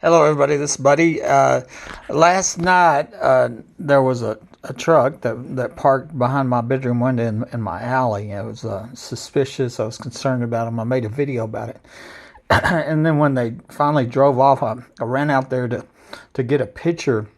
Hello, everybody. This is Buddy. Last night, there was a truck that parked behind my bedroom window in my alley. It was suspicious. I was concerned about them. I made a video about it. And then when they finally drove off, I ran out there to get a picture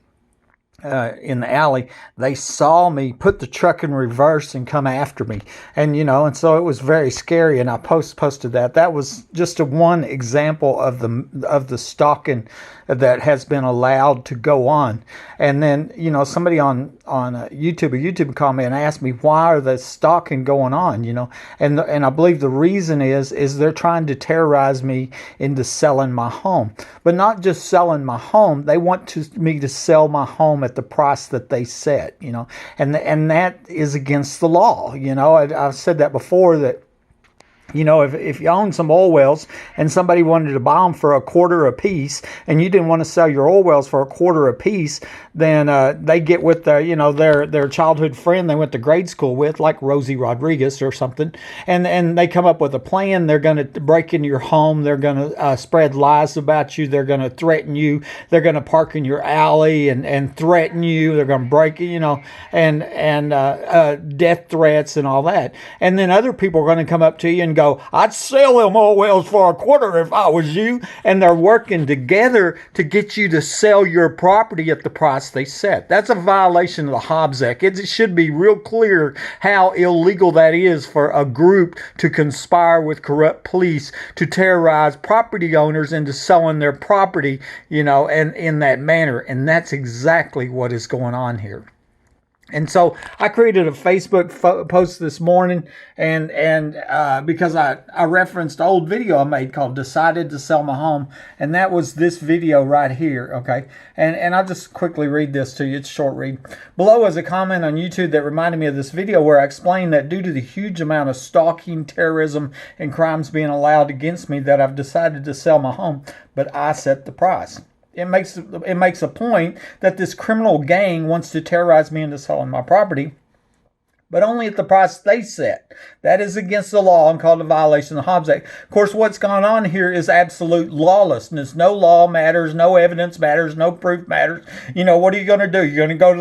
in the alley. They saw me put the truck in reverse and come after me, and so it was very scary. And I posted that. That was just one example of the stalking that has been allowed to go on. And then somebody on YouTube called me and asked me, why are the stalking going on? And I believe the reason is they're trying to terrorize me into selling my home, but not just selling my home. They want me to sell my home at the price that they set, and that is against the law. I've said that before, that if you own some oil wells and somebody wanted to buy them for $0.25 a piece, and you didn't want to sell your oil wells for $0.25 a piece, then they get with their childhood friend they went to grade school with, like Rosie Rodriguez or something, and they come up with a plan. They're going to break into your home. They're going to spread lies about you. They're going to threaten you. They're going to park in your alley and threaten you. They're going to break and death threats and all that. And then other people are going to come up to you and go, I'd sell them oil wells for $0.25 if I was you. And they're working together to get you to sell your property at the price they set. That's a violation of the Hobbs Act. It should be real clear how illegal that is for a group to conspire with corrupt police to terrorize property owners into selling their property, and in that manner. And that's exactly what is going on here. And so I created a Facebook post this morning, and because I referenced an old video I made called "Decided to Sell My Home," and that was this video right here. Okay, and I'll just quickly read this to you. It's a short read. Below is a comment on YouTube that reminded me of this video, where I explained that due to the huge amount of stalking, terrorism, and crimes being allowed against me, that I've decided to sell my home, but I set the price. It makes a point that this criminal gang wants to terrorize me into selling my property, but only at the price they set. That is against the law and called a violation of the Hobbs Act. Of course, what's going on here is absolute lawlessness. No law matters, no evidence matters, no proof matters. What are you going to do? You're going to go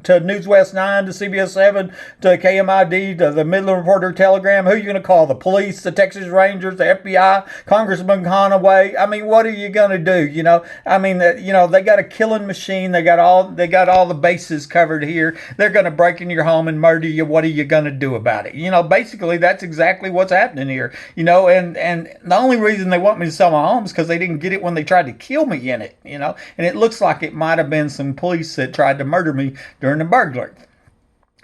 to News West 9, to CBS 7, to KMID, to the Midland Reporter Telegram? Who are you going to call? The police, the Texas Rangers, the FBI, Congressman Conaway? I mean, what are you going to do? They got a killing machine. They got all the bases covered here. They're going to break into your home and murder you. What are you going to do about it? Basically that's exactly what's happening here. And the only reason they want me to sell my home is because they didn't get it when they tried to kill me in it. And it looks like it might have been some police that tried to murder me during the burglary.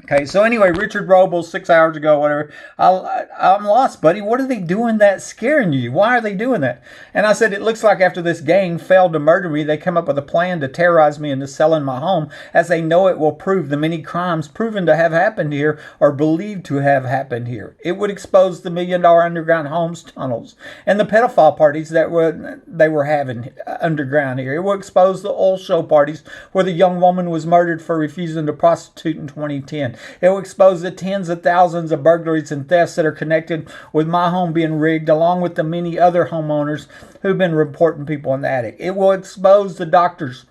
Okay, so anyway, Richard Robles, 6 hours ago, whatever, I'm lost, buddy. What are they doing that's scaring you? Why are they doing that? And I said, it looks like after this gang failed to murder me, they come up with a plan to terrorize me into selling my home, as they know it will prove the many crimes proven to have happened here or believed to have happened here. It would expose the $1 million underground homes tunnels and the pedophile parties that they were having underground here. It will expose the oil show parties where the young woman was murdered for refusing to prostitute in 2010. It will expose the tens of thousands of burglaries and thefts that are connected with my home being rigged, along with the many other homeowners who've been reporting people in the attic. It will expose the doctors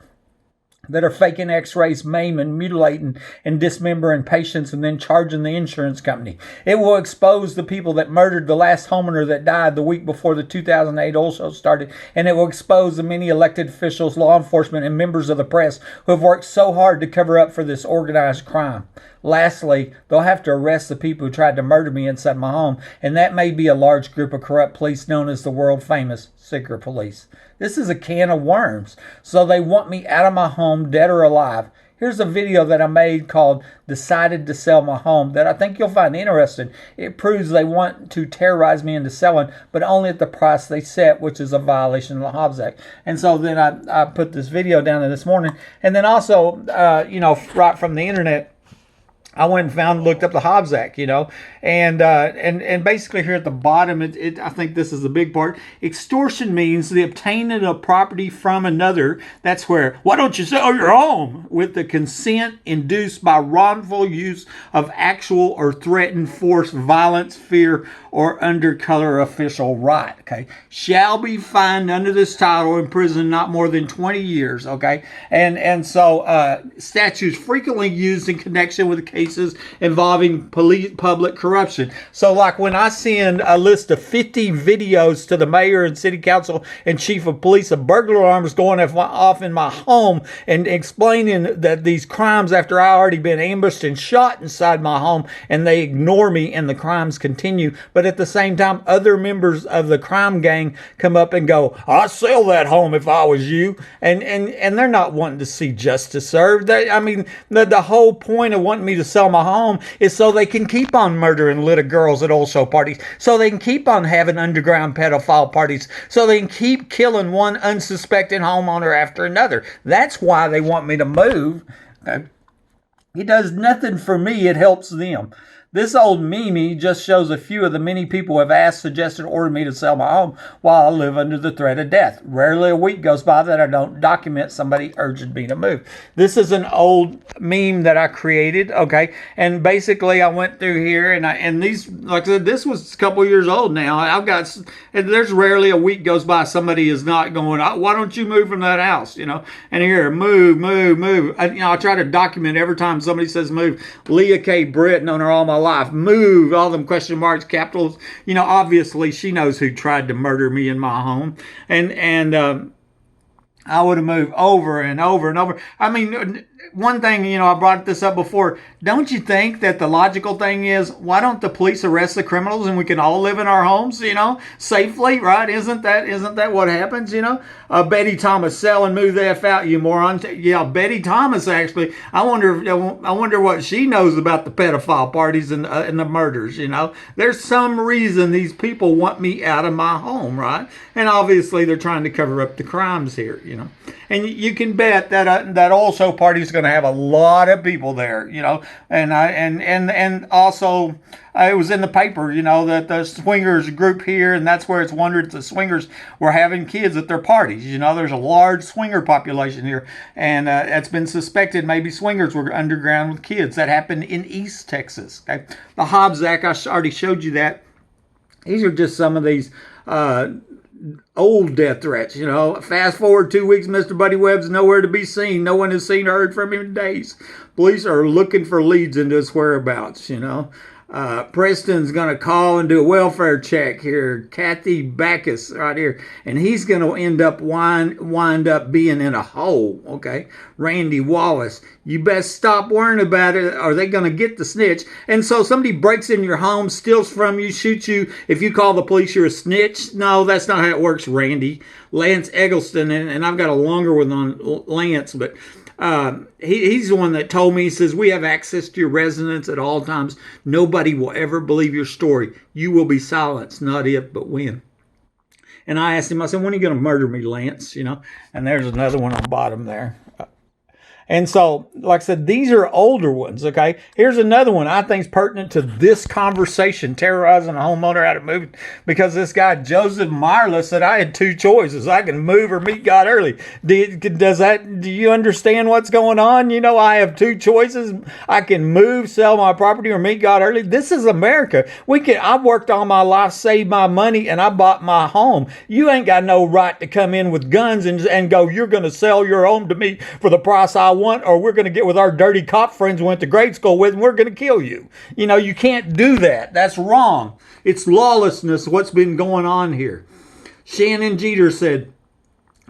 that are faking x-rays, maiming, mutilating, and dismembering patients and then charging the insurance company. It will expose the people that murdered the last homeowner that died the week before the 2008 oil show started. And it will expose the many elected officials, law enforcement, and members of the press who have worked so hard to cover up for this organized crime. Lastly, they'll have to arrest the people who tried to murder me inside my home, and that may be a large group of corrupt police known as the world-famous secret police. This is a can of worms. So they want me out of my home, dead or alive. Here's a video that I made called "Decided to Sell My Home" that I think you'll find interesting. It proves they want to terrorize me into selling, but only at the price they set, which is a violation of the Hobbs Act. And so then I put this video down there this morning. And then also, right from the internet, I went and looked up the Hobbs Act, and basically here at the bottom, I think this is the big part. Extortion means the obtaining of property from another. That's where, why don't you sell your home? With the consent induced by wrongful use of actual or threatened force, violence, fear, or under color of official right. Okay, shall be fined under this title in prison not more than 20 years. Okay, and so statutes frequently used in connection with cases involving public corruption. So, like when I send a list of 50 videos to the mayor and city council and chief of police of burglar alarms going off in my home and explaining that these crimes after I already been ambushed and shot inside my home, and they ignore me and the crimes continue. But at the same time, other members of the crime gang come up and go, I'd sell that home if I was you. And they're not wanting to see justice served. The whole point of wanting me to sell my home is so they can keep on murdering little girls at old show parties, so they can keep on having underground pedophile parties, so they can keep killing one unsuspecting homeowner after another. That's why they want me to move. Okay? It does nothing for me, it helps them. This old Mimi just shows a few of the many people who have asked, suggested, or ordered me to sell my home while I live under the threat of death. Rarely a week goes by that I don't document somebody urging me to move. This is an old meme that I created, okay? And basically I went through here and these, like I said, this was a couple years old now. And there's rarely a week goes by somebody is not going, why don't you move from that house, And here, move. I try to document every time somebody says move. Leah K. Britt, known her all my life, move, all them question marks, capitals. Obviously she knows who tried to murder me in my home. And I would have moved over and over and over. One thing, I brought this up before. Don't you think that the logical thing is, why don't the police arrest the criminals and we can all live in our homes, safely, right? Isn't that what happens, Betty Thomas, sell and move the F out, you moron. Yeah, Betty Thomas, actually. I wonder what she knows about the pedophile parties and the murders, There's some reason these people want me out of my home, right? And obviously they're trying to cover up the crimes here, And you can bet that also party is going to have a lot of people there, and also it was in the paper, that the swingers group here, and that's where it's wondered the swingers were having kids at their parties. There's a large swinger population here, and it's been suspected maybe swingers were underground with kids. That happened in East Texas. Okay? The Hobbs Act, I already showed you that. These are just some of these old death threats, Fast forward 2 weeks, Mr. Buddy Webb's nowhere to be seen. No one has seen or heard from him in days. Police are looking for leads into his whereabouts, Preston's going to call and do a welfare check here. Kathy Backus right here. And he's going to end up wind up being in a hole, okay? Randy Wallace, you best stop worrying about it. Are they going to get the snitch? And so somebody breaks in your home, steals from you, shoots you. If you call the police, you're a snitch. No, that's not how it works, Randy. Lance Eggleston, and I've got a longer one on Lance, but he's the one that told me, he says, we have access to your residence at all times. Nobody will ever believe your story. You will be silenced, not if, but when. And I asked him, I said, when are you going to murder me, Lance? And there's another one on the bottom there. And so, like I said, these are older ones, okay? Here's another one I think is pertinent to this conversation, terrorizing a homeowner out of moving, because this guy, Joseph Meyerless, said I had two choices. I can move or meet God early. Do you understand what's going on? I have two choices. I can move, sell my property, or meet God early. This is America. I've worked all my life, saved my money, and I bought my home. You ain't got no right to come in with guns and go, you're going to sell your home to me for the price I want, or we're going to get with our dirty cop friends we went to grade school with, and we're going to kill you. You can't do that. That's wrong. It's lawlessness, what's been going on here. Shannon Jeter said,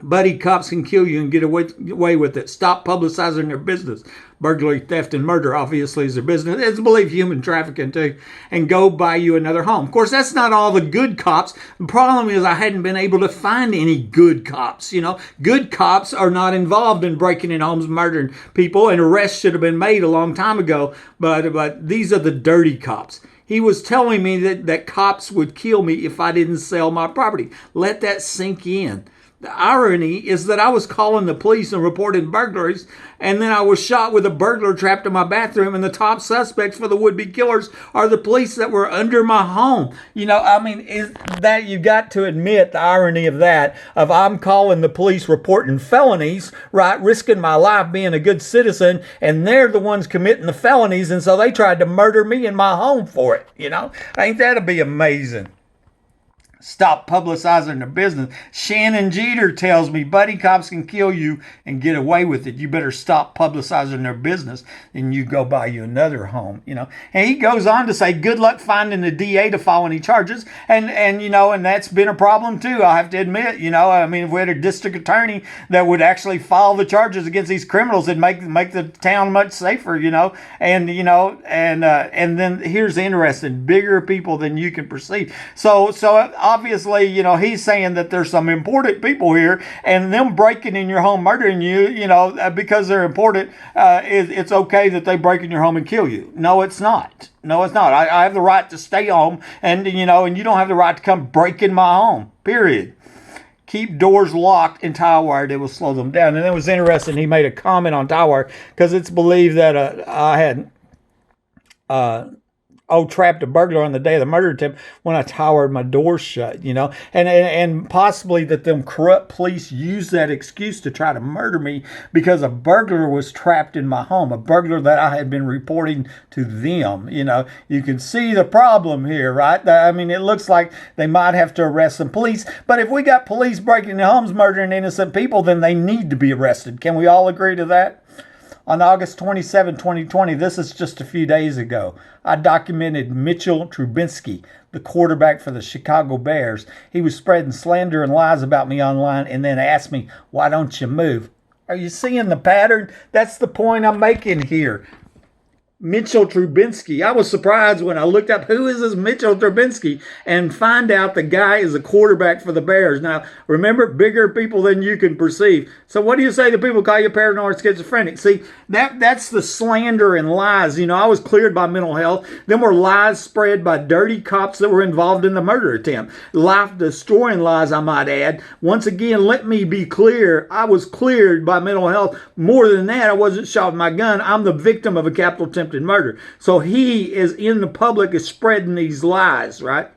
buddy, cops can kill you and get away with it. Stop publicizing their business. Burglary, theft, and murder obviously is their business. It's believe human trafficking too. And go buy you another home. Of course, that's not all the good cops. The problem is I hadn't been able to find any good cops. Good cops are not involved in breaking in homes, murdering people, and arrests should have been made a long time ago. But these are the dirty cops. He was telling me that cops would kill me if I didn't sell my property. Let that sink in. The irony is that I was calling the police and reporting burglaries, and then I was shot with a burglar trapped in my bathroom, and the top suspects for the would-be killers are the police that were under my home. I mean, is that you got to admit the irony of that, of I'm calling the police reporting felonies, right, risking my life being a good citizen, and they're the ones committing the felonies, and so they tried to murder me in my home for it, Ain't that'd be amazing? Stop publicizing their business. Shannon Jeter tells me buddy cops can kill you and get away with it. You better stop publicizing their business and you go buy you another home, And he goes on to say, good luck finding the DA to file any charges. And that's been a problem too, I have to admit. I mean, if we had a district attorney that would actually file the charges against these criminals, it'd make the town much safer, And then here's the interesting, bigger people than you can perceive. So obviously, he's saying that there's some important people here, and them breaking in your home, murdering you, because they're important, it's okay that they break in your home and kill you. No, it's not. No, it's not. I have the right to stay home, and you don't have the right to come break in my home, period. Keep doors locked and tie wire. They will slow them down. And it was interesting. He made a comment on tie wire because it's believed that I had trapped a burglar on the day of the murder attempt when I towered my door shut, and possibly that them corrupt police used that excuse to try to murder me because a burglar was trapped in my home, a burglar that I had been reporting to them. You can see the problem here, right? I mean, it looks like they might have to arrest some police, but if we got police breaking into homes, murdering innocent people, then they need to be arrested. Can we all agree to that? On August 27, 2020, this is just a few days ago, I documented Mitchell Trubisky, the quarterback for the Chicago Bears. He was spreading slander and lies about me online and then asked me, why don't you move? Are you seeing the pattern? That's the point I'm making here. Mitchell Trubisky. I was surprised when I looked up who is this Mitchell Trubisky and find out the guy is a quarterback for the Bears. Now, remember, bigger people than you can perceive. So what do you say to people call you paranoid schizophrenic? See, that's the slander and lies. I was cleared by mental health. Then were lies spread by dirty cops that were involved in the murder attempt. Life-destroying lies, I might add. Once again, let me be clear. I was cleared by mental health. More than that, I wasn't shot with my gun. I'm the victim of a capital attempt murder. So he is in the public is spreading these lies, right?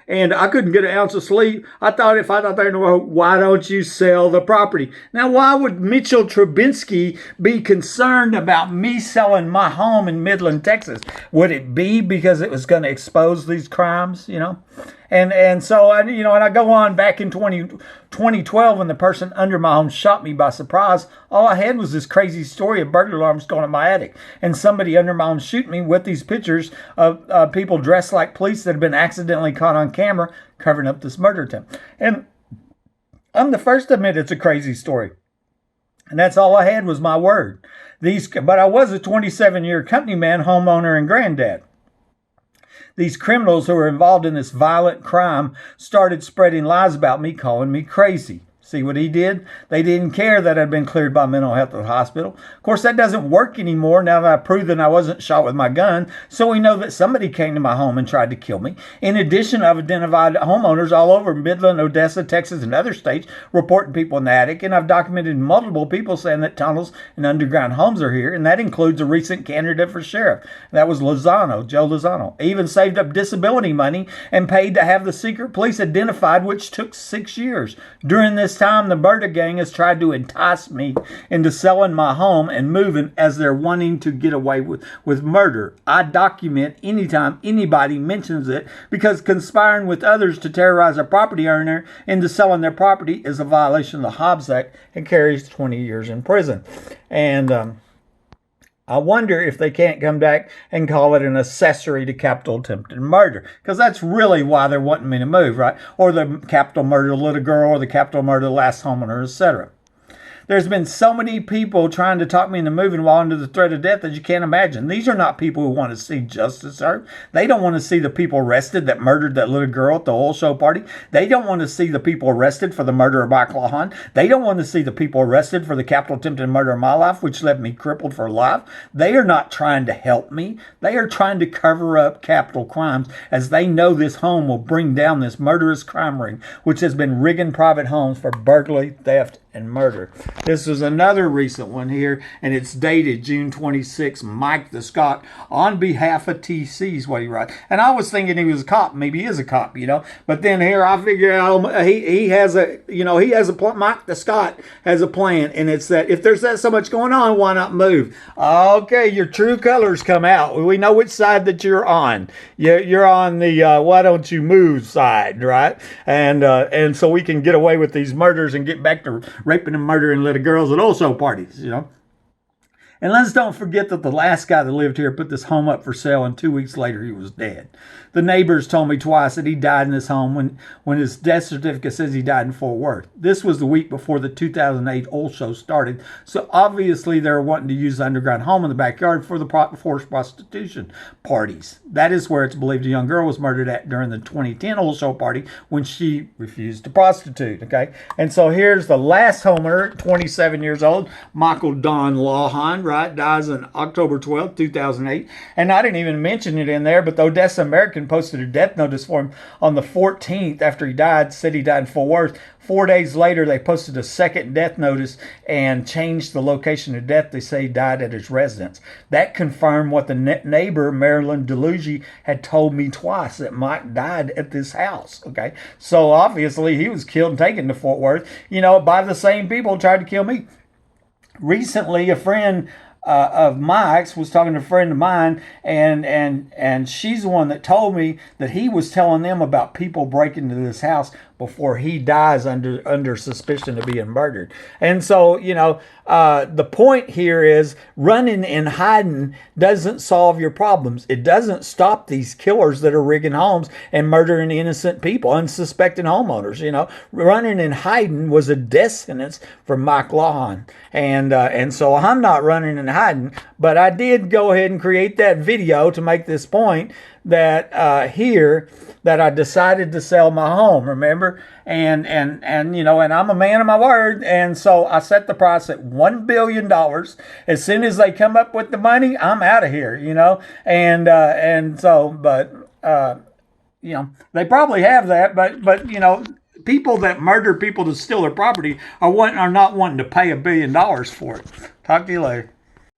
And I couldn't get an ounce of sleep. I thought if I thought they know, why don't you sell the property? Now, why would Mitchell Trubisky be concerned about me selling my home in Midland, Texas? Would it be because it was going to expose these crimes, And so, and I go on back in 2012 when the person under my home shot me by surprise. All I had was this crazy story of burglar alarms going in my attic. And somebody under my home shooting me with these pictures of people dressed like police that had been accidentally caught on camera covering up this murder attempt. And I'm the first to admit it's a crazy story. And that's all I had was my word. But I was a 27-year company man, homeowner, and granddad. These criminals who were involved in this violent crime started spreading lies about me, calling me crazy. See what he did? They didn't care that I'd been cleared by mental health at the hospital. Of course, that doesn't work anymore now that I've proven I wasn't shot with my gun. So we know that somebody came to my home and tried to kill me. In addition, I've identified homeowners all over Midland, Odessa, Texas, and other states reporting people in the attic. And I've documented multiple people saying that tunnels and underground homes are here. And that includes a recent candidate for sheriff. That was Joe Lozano. Even saved up disability money and paid to have the secret police identified, which took 6 years. During this time, the murder gang has tried to entice me into selling my home and moving as they're wanting to get away with murder. I document anytime anybody mentions it because conspiring with others to terrorize a property owner into selling their property is a violation of the Hobbs Act and carries 20 years in prison. And I wonder if they can't come back and call it an accessory to capital attempted murder, because that's really why they're wanting me to move, right? Or the capital murder of the little girl, or the capital murder of the last homeowner, etc. There's been so many people trying to talk me into moving while under the threat of death that you can't imagine. These are not people who want to see justice served. They don't want to see the people arrested that murdered that little girl at the oil show party. They don't want to see the people arrested for the murder of Mike Lawhon. They don't want to see the people arrested for the capital attempted murder of my life, which left me crippled for life. They are not trying to help me. They are trying to cover up capital crimes, as they know this home will bring down this murderous crime ring, which has been rigging private homes for burglary, theft, and murder. This was another recent one here, and it's dated June 26. Mike the Scott, on behalf of TC, is what he wrote. And I was thinking he was a cop. Maybe he is a cop, But then here I figure out he has a, Mike the Scott has a plan, and it's that if there's that so much going on, why not move? Okay, your true colors come out. We know which side that you're on. You're on the why don't you move side, right? And so we can get away with these murders and get back to raping and murdering little girls at also parties, And let's don't forget that the last guy that lived here put this home up for sale, and 2 weeks later he was dead. The neighbors told me twice that he died in this home when his death certificate says he died in Fort Worth. This was the week before the 2008 oil show started, so obviously they were wanting to use the underground home in the backyard for the forced prostitution parties. That is where it's believed a young girl was murdered at during the 2010 oil show party when she refused to prostitute, okay? And so here's the last homeowner, 27 years old, Michael Don Lawhon, right? Dies on October 12, 2008. And I didn't even mention it in there, but the Odessa American posted a death notice for him on the 14th after he died, said he died in Fort Worth. 4 days later, they posted a second death notice and changed the location of death. They say he died at his residence. That confirmed what the neighbor, Marilyn DeLuigi, had told me twice, that Mike died at this house, okay? So obviously he was killed and taken to Fort Worth, by the same people who tried to kill me. Recently, a friend of Mike's was talking to a friend of mine, and she's the one that told me that he was telling them about people breaking into this house before he dies under suspicion of being murdered. And so, the point here is running and hiding doesn't solve your problems. It doesn't stop these killers that are rigging homes and murdering innocent people, unsuspecting homeowners. Running and hiding was a death sentence for Mike Lawhon. And so I'm not running and hiding, but I did go ahead and create that video to make this point that that I decided to sell my home, remember? And I'm a man of my word, and so I set the price at $1 billion. As soon as they come up with the money, I'm out of here, they probably have that, but people that murder people to steal their property are not wanting to pay $1 billion for it. Talk to you later.